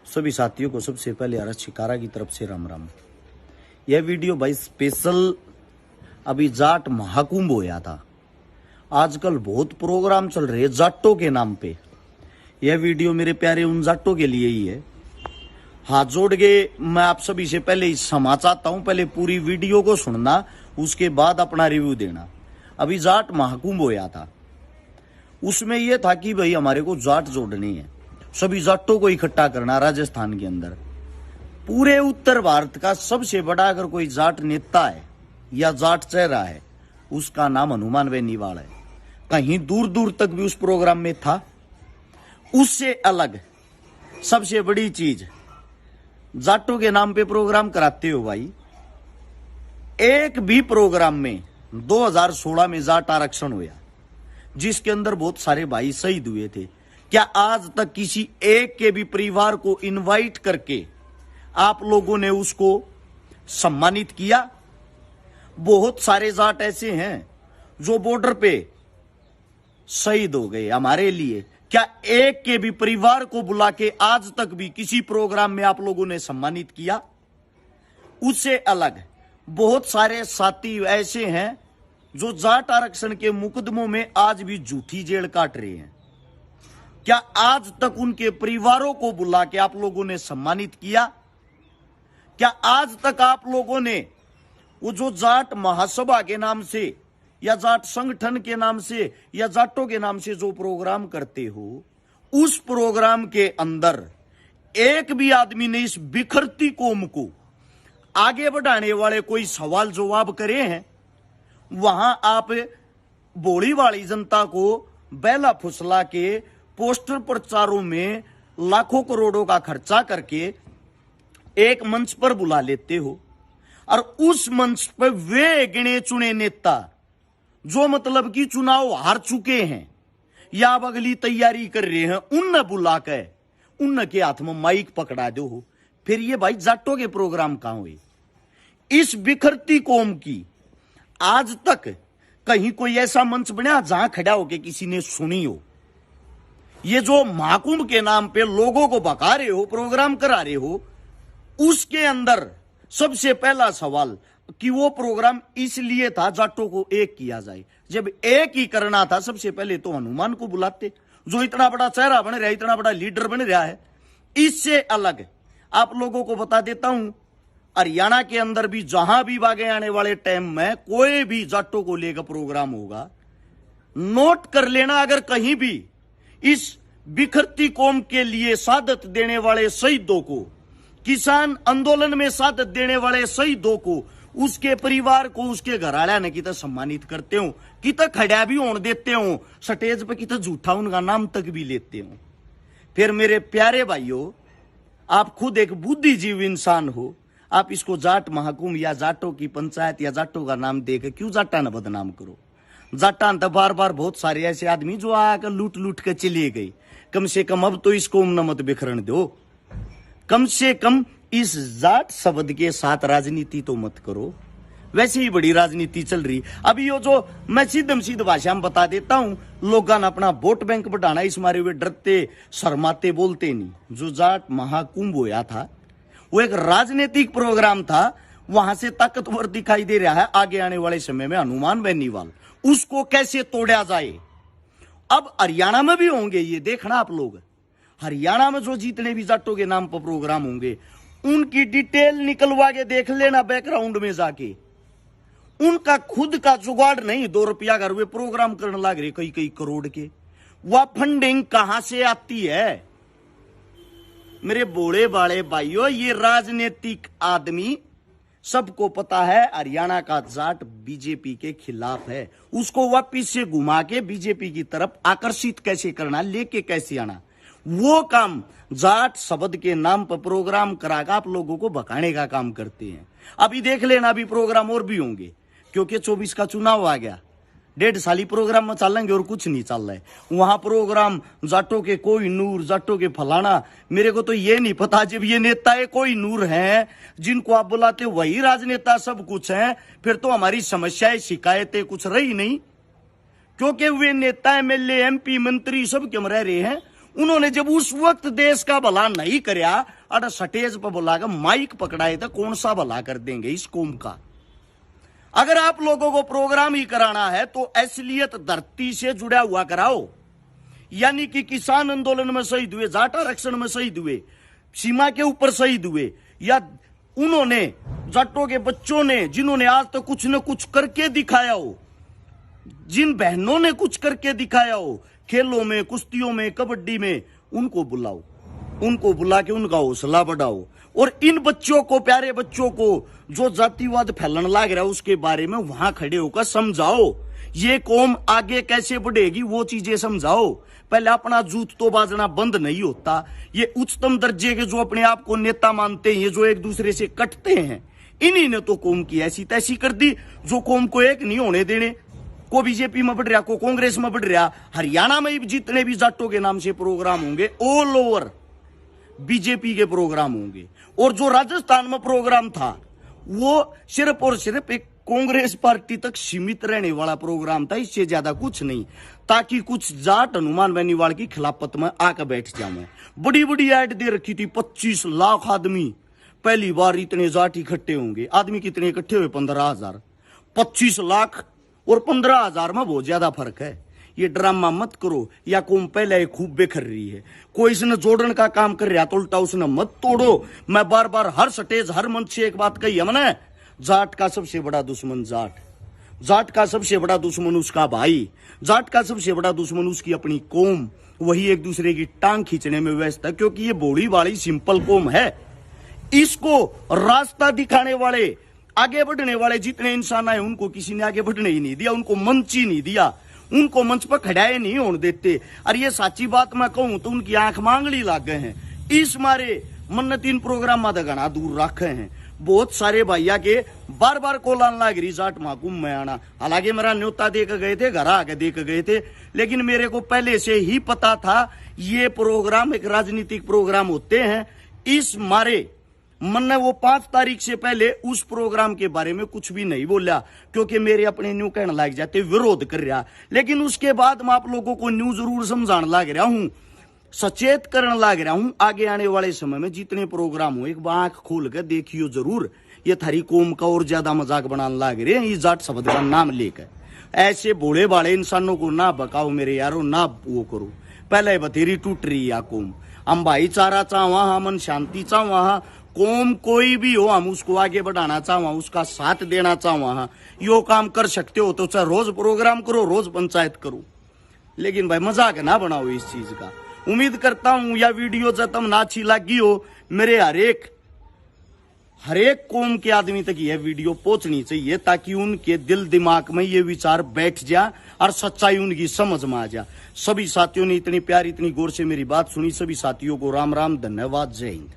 सभी साथियों को सबसे पहले आरएस शिकारा की तरफ से राम राम। यह वीडियो भाई स्पेशल अभी जाट महाकुंभ होया था। आजकल बहुत प्रोग्राम चल रहे जाटों के नाम पे। यह वीडियो मेरे प्यारे उन जाटों के लिए ही है। हाथ जोड़ के मैं आप सभी से पहले क्षमा चाहता हूं, पहले पूरी वीडियो को सुनना, उसके बाद अपना रिव्यू देना। अभी जाट महाकुंभ होया था, उसमें यह था कि भाई हमारे को जाट जोड़नी है, सभी जाटों को इकट्ठा करना। राजस्थान के अंदर पूरे उत्तर भारत का सबसे बड़ा अगर कोई जाट नेता है या जाट चेहरा है, उसका नाम हनुमान बेनीवाल है। कहीं दूर दूर तक भी उस प्रोग्राम में था। उससे अलग सबसे बड़ी चीज, जाटों के नाम पे प्रोग्राम कराते हो भाई। एक भी प्रोग्राम में 2016 में जाट आरक्षण हुआ, जिसके अंदर बहुत सारे भाई शहीद हुए थे। क्या आज तक किसी एक के भी परिवार को इनवाइट करके आप लोगों ने उसको सम्मानित किया? बहुत सारे जाट ऐसे हैं जो बॉर्डर पे शहीद हो गए हमारे लिए। क्या एक के भी परिवार को बुला के आज तक भी किसी प्रोग्राम में आप लोगों ने सम्मानित किया? उससे अलग बहुत सारे साथी ऐसे हैं जो जाट आरक्षण के मुकदमों में आज भी झूठी जेल काट रहे हैं। क्या आज तक उनके परिवारों को बुला के आप लोगों ने सम्मानित किया? क्या आज तक आप लोगों ने वो जो जाट महासभा के नाम से या जाट संगठन के नाम से या जाटों के नाम से जो प्रोग्राम करते हो, उस प्रोग्राम के अंदर एक भी आदमी ने इस बिखरती कौम को आगे बढ़ाने वाले कोई सवाल जवाब करे हैं? वहां आप बोली वाली जनता को बैला फुसला के पोस्टर प्रचारों में लाखों करोड़ों का खर्चा करके एक मंच पर बुला लेते हो, और उस मंच पर वे गिने चुने नेता जो मतलब कि चुनाव हार चुके हैं या अब अगली तैयारी कर रहे हैं, उन बुलाकर उनके हाथ में माइक पकड़ा दो हो। फिर ये भाई जाटों के प्रोग्राम कहां हुए? इस बिखरती कौम की आज तक कहीं कोई ऐसा मंच बना जहां खड़ा होकर किसी ने सुनी हो? ये जो महाकुंभ के नाम पे लोगों को भगा रहे हो, प्रोग्राम करा रहे हो, उसके अंदर सबसे पहला सवाल कि वो प्रोग्राम इसलिए था जाटों को एक किया जाए। जब एक ही करना था, सबसे पहले तो हनुमान को बुलाते, जो इतना बड़ा चेहरा बन रहा है, इतना बड़ा लीडर बन रहा है। इससे अलग आप लोगों को बता देता हूं, हरियाणा के अंदर भी जहां भी आगे आने वाले टाइम में कोई भी जाटों को लेकर प्रोग्राम होगा, नोट कर लेना। अगर कहीं भी इस बिखरती कौम के लिए शहादत देने वाले शहीदों को, किसान आंदोलन में शहादत देने वाले शहीदों को, उसके परिवार को, उसके घराड़ा ने कितना सम्मानित करते हो, कितना खड़ा भी होने देते हो, स्टेज पे कितना झूठा उनका नाम तक भी लेते हो। फिर मेरे प्यारे भाइयों, आप खुद एक बुद्धिजीवी इंसान हो, आप इसको जाट महाकुंभ या जाटों की पंचायत या जाटों का नाम देकर क्यों जाटा न बदनाम करो? जाटा तो बार बार बहुत सारे ऐसे आदमी जो आकर लूट लूट के चले गए। कम से कम अब तो इसको न मत बिखरन दो। कम से कम इस जाट शब्द के साथ राजनीति तो मत करो। वैसे ही बड़ी राजनीति चल रही अभी। यो जो मैं सीधम सीध भाषा में बता देता हूं, लोगों ने अपना वोट बैंक बढ़ाना इस मारे हुए डरते शर्माते बोलते नहीं। जो जाट महाकुंभ होया था वो एक राजनीतिक प्रोग्राम था। वहां से ताकतवर दिखाई दे रहा है आगे आने वाले समय में हनुमान बेनीवाल। उसको कैसे तोड़ा जाए? अब हरियाणा में भी होंगे, ये देखना आप लोग। हरियाणा में जो जितने भी जाटों के नाम पर प्रोग्राम होंगे, उनकी डिटेल निकलवा के देख लेना बैकग्राउंड में जाके। उनका खुद का जुगाड़ नहीं, 2 रुपया का रुपये प्रोग्राम करने लग रहे कई कई करोड़ के। वह फंडिंग कहां से आती है? मेरे बोले बाले भाइयों, ये राजनीतिक आदमी, सबको पता है हरियाणा का जाट बीजेपी के खिलाफ है। उसको वापिस से घुमा के बीजेपी की तरफ आकर्षित कैसे करना, लेके कैसे आना, वो काम जाट शब्द के नाम पर प्रोग्राम कराकर आप लोगों को भगाने का काम करते हैं। अभी देख लेना, अभी प्रोग्राम और भी होंगे, क्योंकि 24 का चुनाव आ गया। 1.5 साल प्रोग्राम में चलेंगे और कुछ नहीं चल रहा है। वहां प्रोग्राम जाटों के कोई नूर, जाटों के फलाना, मेरे को तो ये नहीं पता। जब ये नेता कोई नूर हैं जिनको आप बुलाते वही राजनेता सब कुछ हैं, फिर तो हमारी समस्याएं शिकायतें कुछ रही नहीं। क्योंकि वे नेता, एमएलए, एमपी, मंत्री सब क्यों रह रहे हैं? उन्होंने जब उस वक्त देश का भला नहीं करया, अरे स्टेज पर बोला कि माइक पकड़ाए तो कौन सा भला कर देंगे इस कौम का। अगर आप लोगों को प्रोग्राम ही कराना है तो असलियत धरती से जुड़ा हुआ कराओ, यानी कि किसान आंदोलन में शहीद हुए, जाट आरक्षण में शहीद हुए, सीमा के ऊपर शहीद हुए, या उन्होंने जाटों के बच्चों ने जिन्होंने आज तक तो कुछ न कुछ करके दिखाया हो, जिन बहनों ने कुछ करके दिखाया हो खेलों में, कुश्तियों में, कबड्डी में, उनको बुलाओ, उनको बुला के उनका हौसला बढ़ाओ। और इन बच्चों को, प्यारे बच्चों को जो जातिवाद फैलन लग रहा है उसके बारे में वहां खड़े होकर समझाओ, ये कौम आगे कैसे बढ़ेगी वो चीजें समझाओ। पहले अपना जूत तो बाजना बंद नहीं होता। ये उच्चतम दर्जे के जो अपने आप को नेता मानते हैं, ये जो एक दूसरे से कटते हैं, इन्हीं ने तो कौम की ऐसी तैसी कर दी, जो कौम को एक नहीं होने देने। को बीजेपी में बढ़ रहा, को कांग्रेस में बढ़ रहा। हरियाणा में जितने भी जाटों के नाम से प्रोग्राम होंगे ऑल ओवर बीजेपी के प्रोग्राम होंगे, और जो राजस्थान में प्रोग्राम था वो सिर्फ और सिर्फ एक कांग्रेस पार्टी तक सीमित रहने वाला प्रोग्राम था, इससे ज्यादा कुछ नहीं, ताकि कुछ जाट हनुमान बेनीवाल की खिलाफत में आकर बैठ जाए। बड़ी बड़ी ऐड दे रखी थी, 25 लाख आदमी, पहली बार इतने जाट इकट्ठे होंगे। आदमी कितने इकट्ठे हुए? 15,000। 25 लाख और 15,000 में बहुत ज्यादा फर्क है। ये ड्रामा मत करो, या कौम पहले खूब बेखर रही है, कोई इसने जोड़ने का काम कर रहा तो उल्टा उसने मत तोड़ो। मैं बार बार हर स्टेज, हर मंच से एक बात कही है मैंने, जाट का सबसे बड़ा दुश्मन जाट, जाट का सबसे बड़ा दुश्मन उसका भाई, जाट का सबसे बड़ा दुश्मन उसकी अपनी कौम। वही एक दूसरे की टांग खींचने में व्यस्त है, क्योंकि ये भोली वाली सिंपल कौम है। इसको रास्ता दिखाने वाले, आगे बढ़ने वाले जितने इंसान आए उनको किसी ने आगे बढ़ने ही नहीं दिया, उनको मंच ही नहीं दिया, उनको मंच पर खड़ाए नहीं होने देते। और ये सच्ची बात मैं कहूं तो उनकी आंख मांगली लाग गए हैं। इस मारे मन 3 प्रोग्राम मादा घना दूर रखे हैं। बहुत सारे भैया के बार बार कोलान लाग रही जाट महाकुंभ में आना। हालांकि मेरा न्योता दे के गए थे, घर आके दे के गए थे, लेकिन मेरे को पहले से ही पता था ये प्रोग्राम एक राजनीतिक प्रोग्राम होते हैं। इस मारे मन ने वो 5 तारीख से पहले उस प्रोग्राम के बारे में कुछ भी नहीं बोला, क्योंकि मेरे अपने न्यू कहने लग जाते, विरोध कर रहा। लेकिन उसके बाद मैं आप लोगों को न्यू जरूर समझाने लग रहा हूं, सचेत करने लग रहा हूं। आगे आने वाले समय में जितने प्रोग्राम हो, एक बार आंख खोल कर देखियो जरूर। ये थारी कौम का और ज्यादा मजाक बनाने लग रहे हैं ये जाट शब्द का नाम लेकर। ऐसे भोले भाले इंसानों को ना बकाओ मेरे यारो, ना वो करो। पहले बथेरी टूट रही है कौम। हम भाईचारा चाहवा, हम शांति चाहवा, कौम कोई भी हो हम उसको आगे बढ़ाना चाहवा, उसका साथ देना चाहवा। यो काम कर सकते हो तो चाहे रोज प्रोग्राम करो, रोज पंचायत करो, लेकिन भाई मजाक ना बनाओ इस चीज का। उम्मीद करता हूं यह वीडियो जब तक ना अच्छी लगी हो, मेरे हरेक कौम के आदमी तक यह वीडियो पहुंचनी चाहिए, ताकि उनके दिल दिमाग में ये विचार बैठ जाए और सच्चाई उनकी समझ में आ जाए। सभी साथियों ने इतनी प्यार, इतनी गौर से मेरी बात सुनी, सभी साथियों को राम राम, धन्यवाद, जय हिंद।